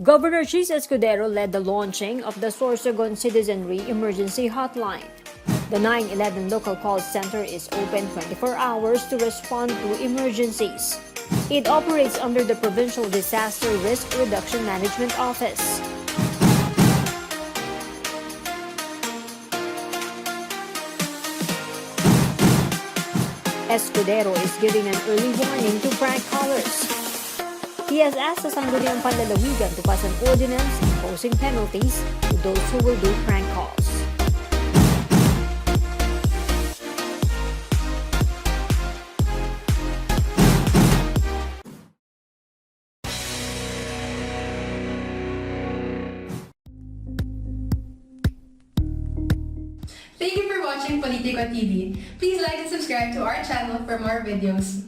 Governor Chiz Escudero led the launching of the Sorsogon Citizenry Emergency Hotline. The 911 local call center is open 24 hours to respond to emergencies. It operates under the Provincial Disaster Risk Reduction Management Office. Escudero is giving an early warning to prank callers. He has asked the Sangguniang Panlalawigan to pass an ordinance imposing penalties to those who will do prank calls. Thank you for watching Politico TV. Please like and subscribe to our channel for more videos.